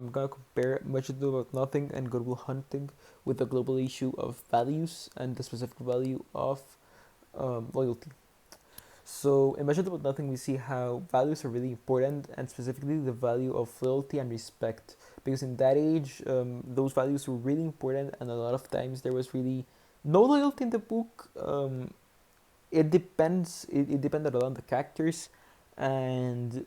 I'm gonna compare Much Ado About Nothing and Good Will Hunting with the global issue of values and the specific value of loyalty. So in Much Ado About Nothing, we see how values are really important, and specifically the value of loyalty and respect. Because in that age, those values were really important, and a lot of times there was really no loyalty in the book. It depends. It depended a lot on the characters, and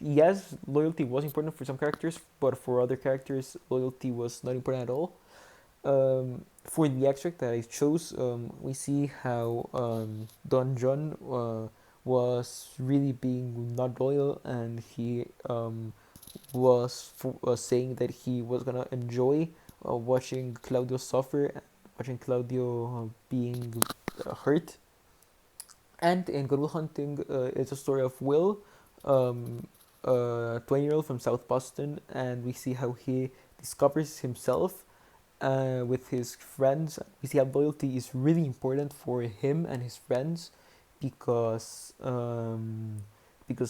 yes, loyalty was important for some characters, but for other characters, loyalty was not important at all. For the extract that I chose, we see how Don John was really being not loyal, and he was saying that he was gonna enjoy watching Claudio suffer, watching Claudio being hurt. And in Good Will Hunting, it's a story of Will, a 20-year-old from South Boston, and we see how he discovers himself with his friends. We see how loyalty is really important for him and his friends because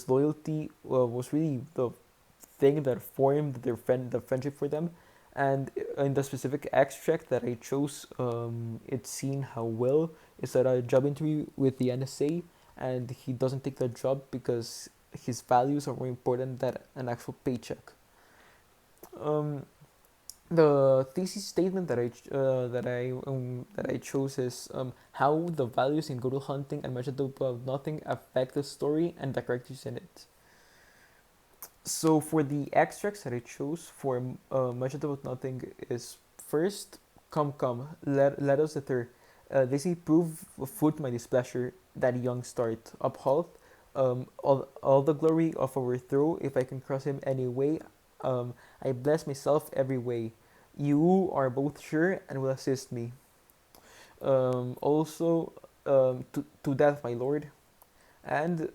loyalty was really the thing that formed the friendship for them. And in the specific extract that I chose, it's seen how Will is at a job interview with the NSA, and he doesn't take the job because his values are more important than an actual paycheck. Um, the thesis statement that I chose is how the values in Good Will Hunting and Much Ado About Nothing affect the story and the characters in it. So for the extracts that I chose for Much Ado About Nothing is first, come, let us deter. They say prove foot my displeasure that young start uphold. All the glory of overthrow if I can cross him any way. I bless myself every way. You are both sure and will assist me. Also, to death, my lord, and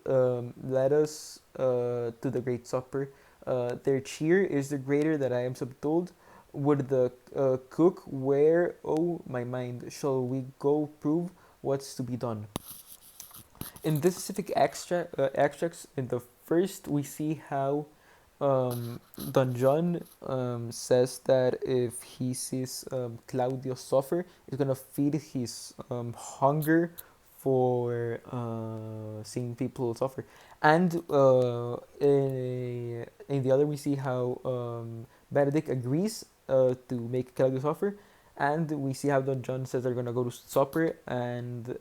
let us to the great supper. Their cheer is the greater that I am subdued. Would the cook where, oh my mind, shall we go prove what's to be done? In this specific extracts, in the first, we see how Don John says that if he sees Claudio suffer, he's gonna feed his hunger for seeing people suffer. And in the other, we see how Benedict agrees to make Claudio suffer, and we see how Don John says they're gonna go to supper, and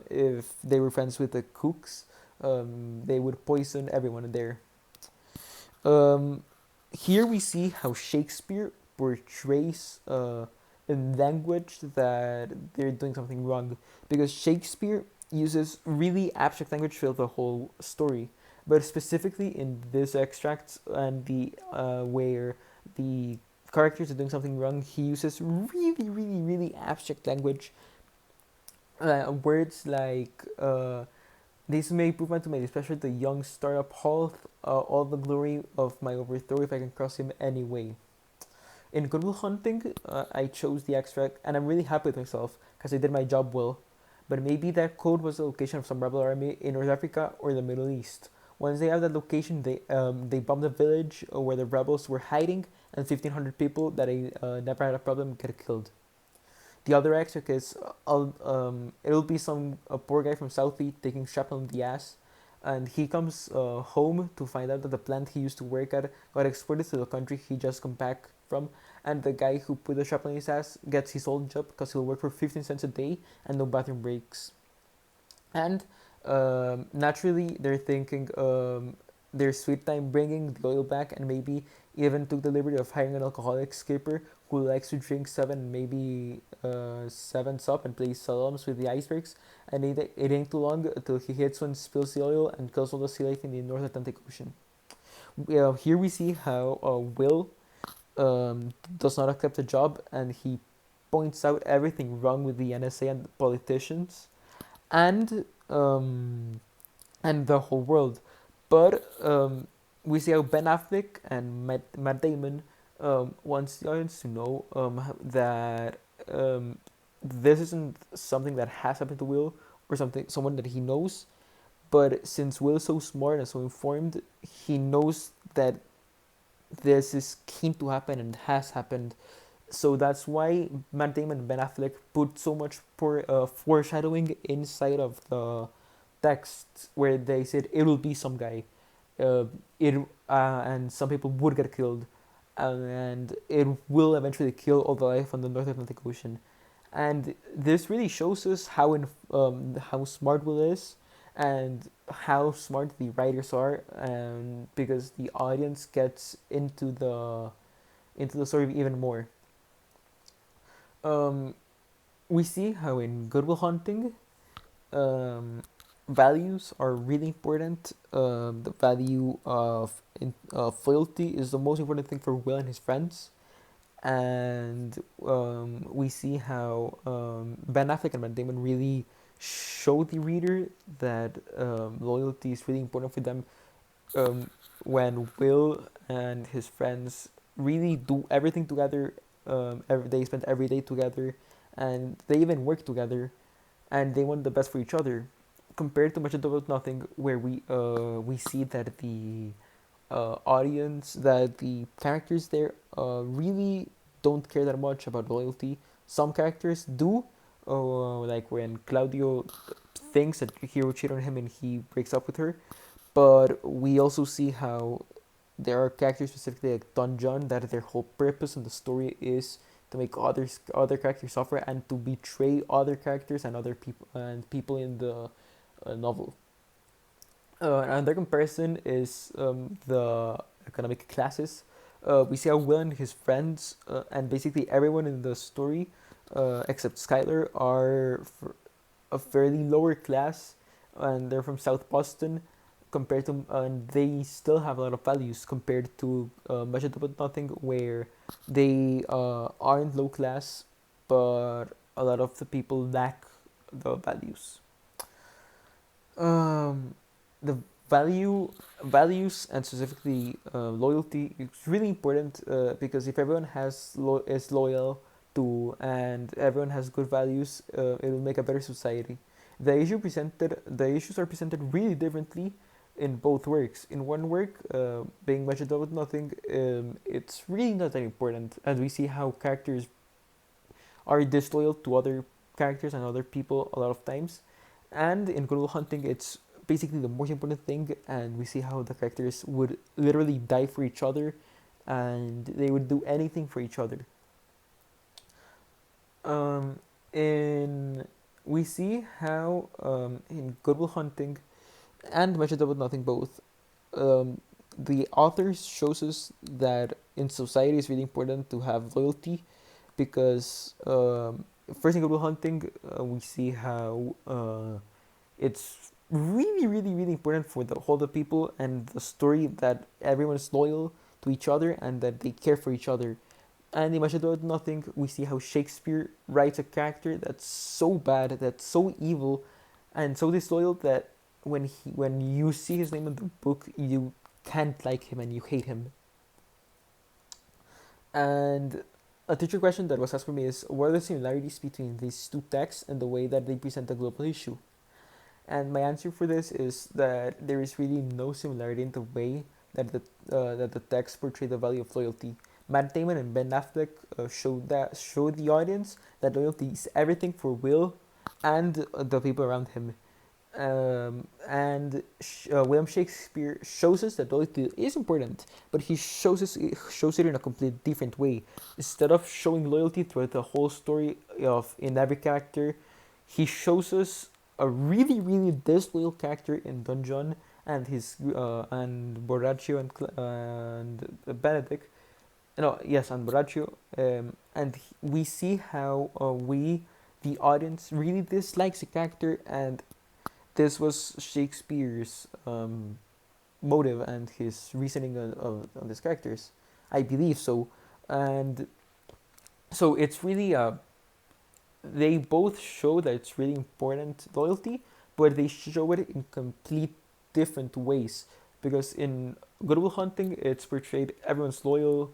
if they were friends with the cooks, they would poison everyone there. Um, Here we see how Shakespeare portrays in language that they're doing something wrong, because Shakespeare uses really abstract language throughout the whole story, but specifically in this extract and the where the characters are doing something wrong, he uses really abstract language, words like this may prove unto me, especially the young startup Hall, all the glory of my overthrow if I can cross him anyway. In Good Will Hunting, I chose the extract, and I'm really happy with myself because I did my job well. But maybe that code was the location of some rebel army in North Africa or the Middle East. Once they have that location, they bombed the village where the rebels were hiding, and 1,500 people that I never had a problem get killed. The other extract is it'll be some a poor guy from Southie taking shrapnel in the ass, and he comes home to find out that the plant he used to work at got exported to the country he just come back from, and the guy who put the shrapnel in his ass gets his old job because he'll work for 15 cents a day and no bathroom breaks. And naturally, they're thinking their sweet time bringing the oil back, and maybe even took the liberty of hiring an alcoholic skipper who likes to drink seven, maybe sevens up and play salams with the icebergs. And it ain't too long until he hits one, spills the oil, and kills all the sea life in the North Atlantic Ocean. Here we see how Will does not accept the job, and he points out everything wrong with the NSA and the politicians, and um, and the whole world. But we see how Ben Affleck and Matt Damon wants the audience to know that this isn't something that has happened to Will or someone that he knows. But since Will is so smart and so informed, he knows that this is keen to happen and has happened. So that's why Matt Damon and Ben Affleck put so much foreshadowing inside of the text where they said it will be some guy, uh, it and some people would get killed, and it will eventually kill all the life on the North Atlantic Ocean, and this really shows us how smart Will is, and how smart the writers are, and because the audience gets into the story even more. Um, we see how in Good Will Hunting, um, values are really important. The value of loyalty is the most important thing for Will and his friends, and we see how Ben Affleck and Matt Damon really show the reader that loyalty is really important for them. Um, when Will and his friends really do everything together, they spend every day together, and they even work together, and they want the best for each other. Compared to Much Ado About Nothing, where we see that the characters there really don't care that much about loyalty. Some characters do, like when Claudio thinks that Hiro cheated on him and he breaks up with her. But we also see how there are characters specifically like Don John that their whole purpose in the story is to make other characters suffer and to betray other characters and people in the novel. Another comparison is the economic classes. We see how Will and his friends and basically everyone in the story, except Skylar, are a fairly lower class, and they're from South Boston. Compared to, and they still have a lot of values compared to Much Ado About Nothing, where they aren't low class, but a lot of the people lack the values. Um, the values and specifically loyalty is really important, because if everyone is loyal to and everyone has good values, it will make a better society. The issues are presented really differently in both works. In one work, being Much Ado About Nothing, it's really not that important, and we see how characters are disloyal to other characters and other people a lot of times. And in Good Will Hunting, it's basically the most important thing, and we see how the characters would literally die for each other, and they would do anything for each other. Um, in We see how in Good Will Hunting and Much Ado About Nothing both, um, the authors shows us that in society it's really important to have loyalty, because first in Good Will Hunting, we see how it's really, really, really important for the whole of the people and the story that everyone is loyal to each other and that they care for each other. And in Much Ado About Nothing, we see how Shakespeare writes a character that's so bad, that's so evil, and so disloyal that when you see his name in the book, you can't like him and you hate him. And a teacher question that was asked for me is, what are the similarities between these two texts and the way that they present the global issue? And my answer for this is that there is really no similarity in the way that the text portray the value of loyalty. Matt Damon and Ben Affleck showed the audience that loyalty is everything for Will and the people around him. William Shakespeare shows us that loyalty is important, but he shows it in a completely different way. Instead of showing loyalty throughout the whole story of in every character, he shows us a really really disloyal character in Don John and his and Borraccio and Benedict. No, yes, and Borraccio, we see how we the audience really dislikes the character, and this was Shakespeare's motive and his reasoning of these characters. I believe so. And so it's really, they both show that it's really important loyalty, but they show it in complete different ways. Because in Good Will Hunting, it's portrayed everyone's loyal.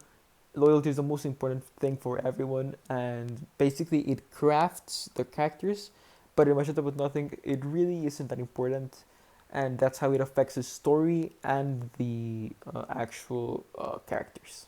Loyalty is the most important thing for everyone, and basically it crafts the characters. But in Much Ado About Nothing, it really isn't that important, and that's how it affects the story and the actual characters.